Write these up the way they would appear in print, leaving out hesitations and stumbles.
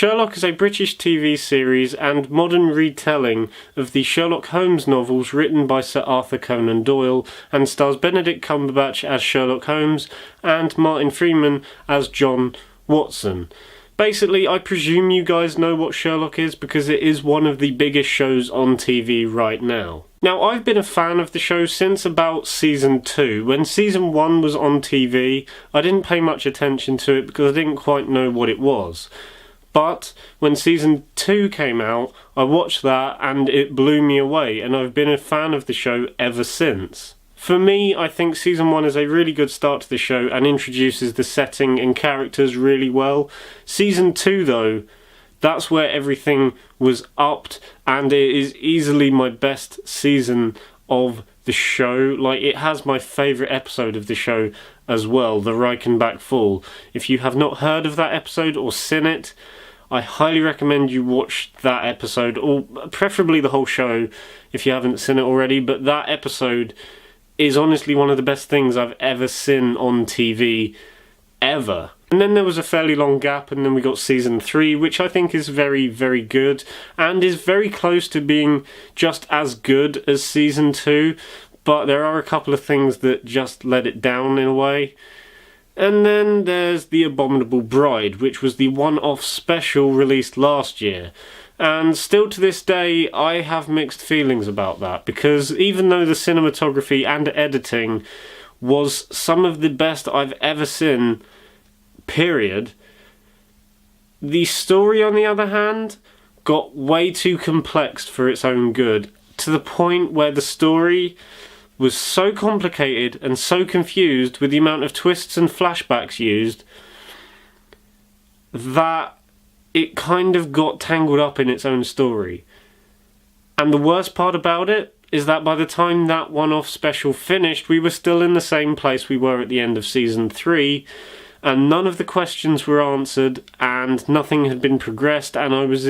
Sherlock is a British TV series and modern retelling of the Sherlock Holmes novels written by Sir Arthur Conan Doyle and stars Benedict Cumberbatch as Sherlock Holmes and Martin Freeman as John Watson. Basically, I presume you guys know what Sherlock is because it is one of the biggest shows on TV right now. Now, I've been a fan of the show since about Season 2. When Season 1 was on TV, I didn't pay much attention to it because I didn't quite know what it was. But when Season 2 came out, I watched that and it blew me away, and I've been a fan of the show ever since. For me, I think Season 1 is a really good start to the show and introduces the setting and characters really well. Season 2, though, that's where everything was upped, and it is easily my best season of the show. Like, it has my favourite episode of the show as well, the Reichenbach Fall. If you have not heard of that episode or seen it, I highly recommend you watch that episode, or preferably the whole show if you haven't seen it already, but that episode is honestly one of the best things I've ever seen on TV, ever. And then there was a fairly long gap, and then we got Season 3, which I think is very, very good, and is very close to being just as good as Season 2, but there are a couple of things that just let it down in a way. And then there's The Abominable Bride, which was the one-off special released last year. And still to this day, I have mixed feelings about that, because even though the cinematography and editing was some of the best I've ever seen, period, the story, on the other hand, got way too complex for its own good, to the point where the story was so complicated and so confused with the amount of twists and flashbacks used that it kind of got tangled up in its own story. And the worst part about it is that by the time that one-off special finished, we were still in the same place we were at the end of Season 3, and none of the questions were answered, and nothing had been progressed, and I was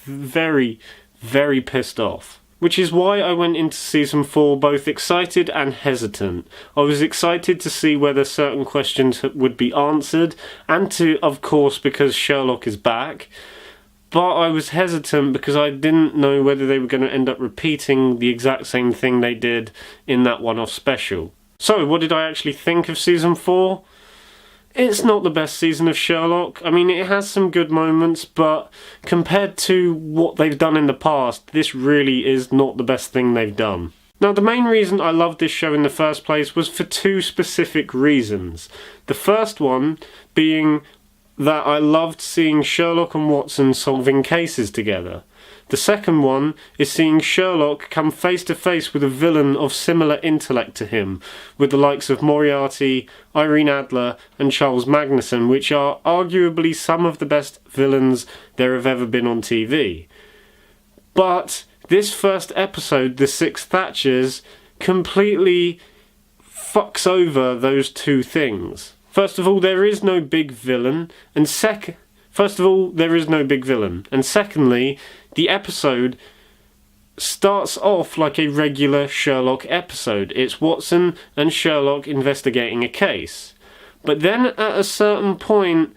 very, very pissed off. Which is why I went into Season 4 both excited and hesitant. I was excited to see whether certain questions would be answered, and of course, because Sherlock is back. But I was hesitant because I didn't know whether they were going to end up repeating the exact same thing they did in that one-off special. So, what did I actually think of Season 4? It's not the best season of Sherlock. I mean, it has some good moments, but compared to what they've done in the past, this really is not the best thing they've done. Now, the main reason I loved this show in the first place was for two specific reasons. The first one being that I loved seeing Sherlock and Watson solving cases together. The second one is seeing Sherlock come face to face with a villain of similar intellect to him, with the likes of Moriarty, Irene Adler and Charles Magnuson, which are arguably some of the best villains there have ever been on TV. But this first episode, The Six Thatchers, completely fucks over those two things. First of all, there is no big villain, and secondly, the episode starts off like a regular Sherlock episode. It's Watson and Sherlock investigating a case. But then at a certain point,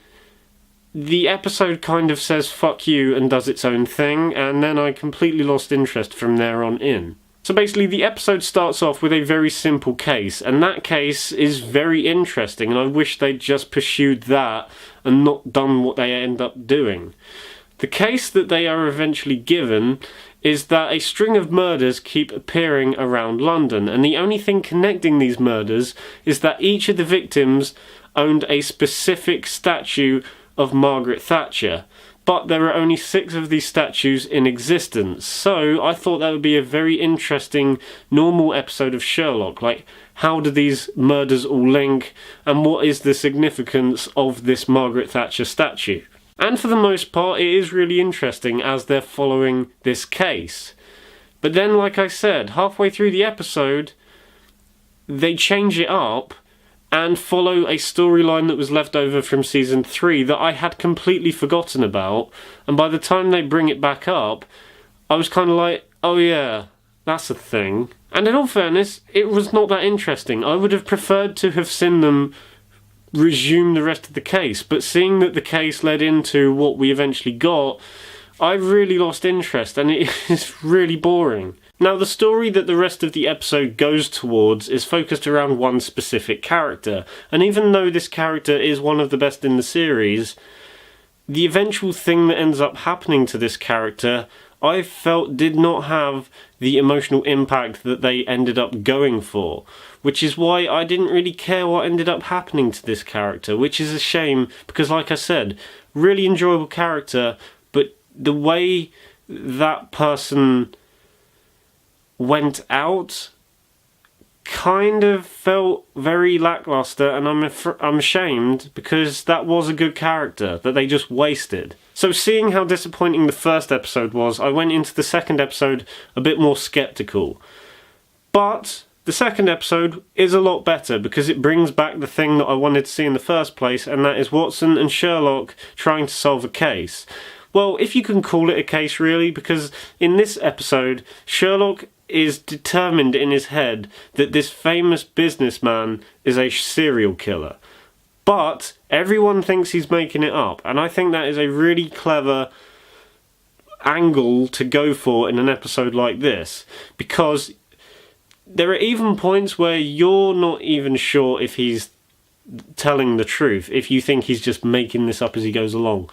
the episode kind of says fuck you and does its own thing, and then I completely lost interest from there on in. So basically, the episode starts off with a very simple case, and that case is very interesting, and I wish they'd just pursued that and not done what they end up doing. The case that they are eventually given is that a string of murders keep appearing around London, and the only thing connecting these murders is that each of the victims owned a specific statue of Margaret Thatcher, but there are only 6 of these statues in existence. So I thought that would be a very interesting normal episode of Sherlock, like how do these murders all link, and what is the significance of this Margaret Thatcher statue? And for the most part, it is really interesting as they're following this case. But then, like I said, halfway through the episode, they change it up and follow a storyline that was left over from Season 3 that I had completely forgotten about. And by the time they bring it back up, I was kind of like, oh yeah, that's a thing. And in all fairness, it was not that interesting. I would have preferred to have seen them resume the rest of the case. But seeing that the case led into what we eventually got, I really lost interest, and it is really boring. Now, the story that the rest of the episode goes towards is focused around one specific character, and even though this character is one of the best in the series, the eventual thing that ends up happening to this character, I felt did not have the emotional impact that they ended up going for, which is why I didn't really care what ended up happening to this character, which is a shame, because like I said, really enjoyable character, but the way that person went out kind of felt very lackluster, and I'm ashamed, because that was a good character that they just wasted. So seeing how disappointing the first episode was, I went into the second episode a bit more sceptical. But the second episode is a lot better because it brings back the thing that I wanted to see in the first place, and that is Watson and Sherlock trying to solve a case. Well, if you can call it a case really, because in this episode, Sherlock is determined in his head that this famous businessman is a serial killer. But everyone thinks he's making it up, and I think that is a really clever angle to go for in an episode like this, because there are even points where you're not even sure if he's telling the truth, if you think he's just making this up as he goes along.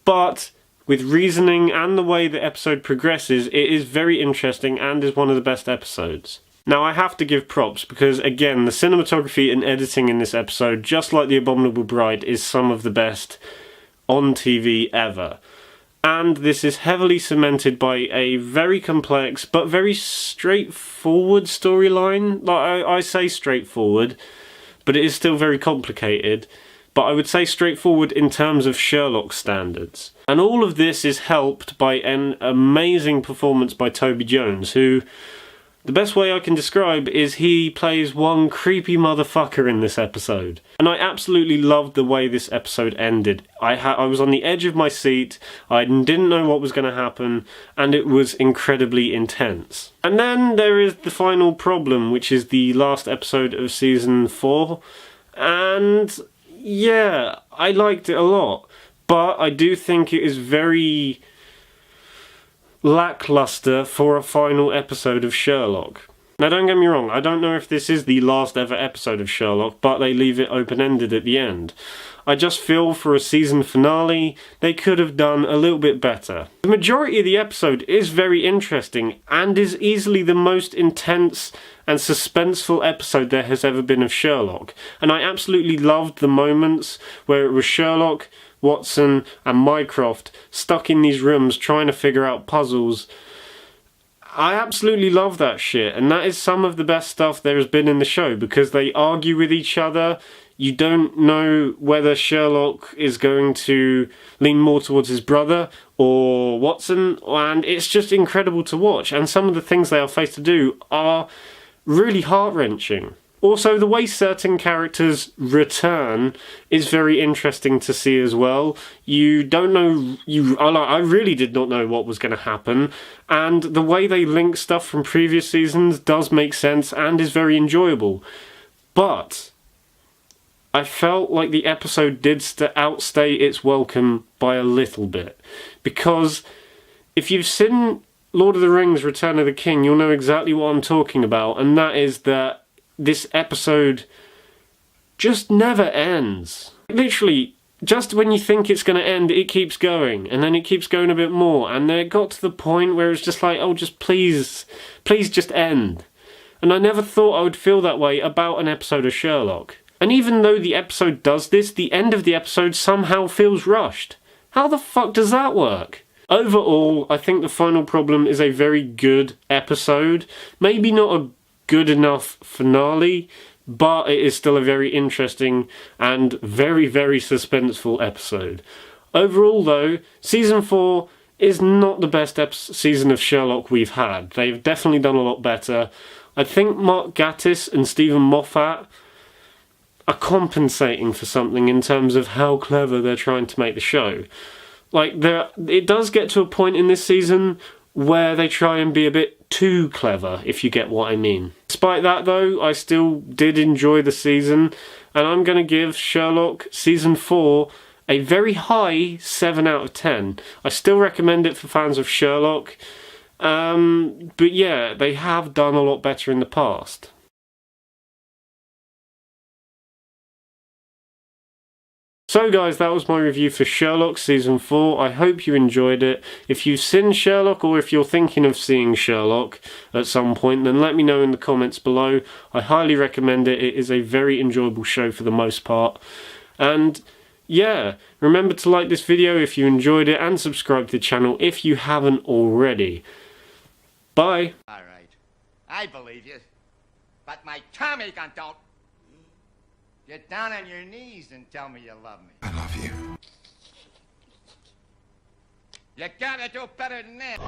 But with reasoning and the way the episode progresses, it is very interesting and is one of the best episodes. Now, I have to give props because, again, the cinematography and editing in this episode, just like The Abominable Bride, is some of the best on TV ever. And this is heavily cemented by a very complex but very straightforward storyline. Like, I say straightforward, but it is still very complicated. But I would say straightforward in terms of Sherlock standards. And all of this is helped by an amazing performance by Toby Jones, who, the best way I can describe is he plays one creepy motherfucker in this episode. And I absolutely loved the way this episode ended. I was on the edge of my seat, I didn't know what was going to happen, and it was incredibly intense. And then there is the final problem, which is the last episode of season 4, and yeah, I liked it a lot, but I do think it is very lackluster for a final episode of Sherlock. Now, don't get me wrong, I don't know if this is the last ever episode of Sherlock, but they leave it open-ended at the end. I just feel for a season finale, they could have done a little bit better. The majority of the episode is very interesting, and is easily the most intense and suspenseful episode there has ever been of Sherlock. And I absolutely loved the moments where it was Sherlock, Watson and Mycroft stuck in these rooms trying to figure out puzzles. I absolutely love that shit, and that is some of the best stuff there has been in the show, because they argue with each other. You don't know whether Sherlock is going to lean more towards his brother or Watson, and it's just incredible to watch, and some of the things they are faced to do are really heart-wrenching. Also, the way certain characters return is very interesting to see as well. You don't know, I really did not know what was going to happen, and the way they link stuff from previous seasons does make sense and is very enjoyable. But I felt like the episode did outstay its welcome by a little bit, because if you've seen Lord of the Rings Return of the King, you'll know exactly what I'm talking about, and that is that this episode just never ends. Literally, just when you think it's going to end, it keeps going, and then it keeps going a bit more, and then it got to the point where it's just like, oh, just please just end. And I never thought I would feel that way about an episode of Sherlock. And even though the episode does this, the end of the episode somehow feels rushed. How the fuck does that work? Overall, I think the final problem is a very good episode. Maybe not a good enough finale, but it is still a very interesting and very, very suspenseful episode. Overall, though, season 4 is not the best season of Sherlock we've had. They've definitely done a lot better. I think Mark Gatiss and Stephen Moffat are compensating for something in terms of how clever they're trying to make the show. Like, it does get to a point in this season where they try and be a bit too clever, if you get what I mean. Despite that though, I still did enjoy the season, and I'm going to give Sherlock Season 4 a very high 7 out of 10. I still recommend it for fans of Sherlock, but yeah, they have done a lot better in the past. So guys, that was my review for Sherlock Season 4. I hope you enjoyed it. If you've seen Sherlock, or if you're thinking of seeing Sherlock at some point, then let me know in the comments below. I highly recommend it. It is a very enjoyable show for the most part. And yeah, remember to like this video if you enjoyed it, and subscribe to the channel if you haven't already. Bye. Alright, I believe you, but my Tommy gun don't. Get down on your knees and tell me you love me. I love you. You gotta do better than that.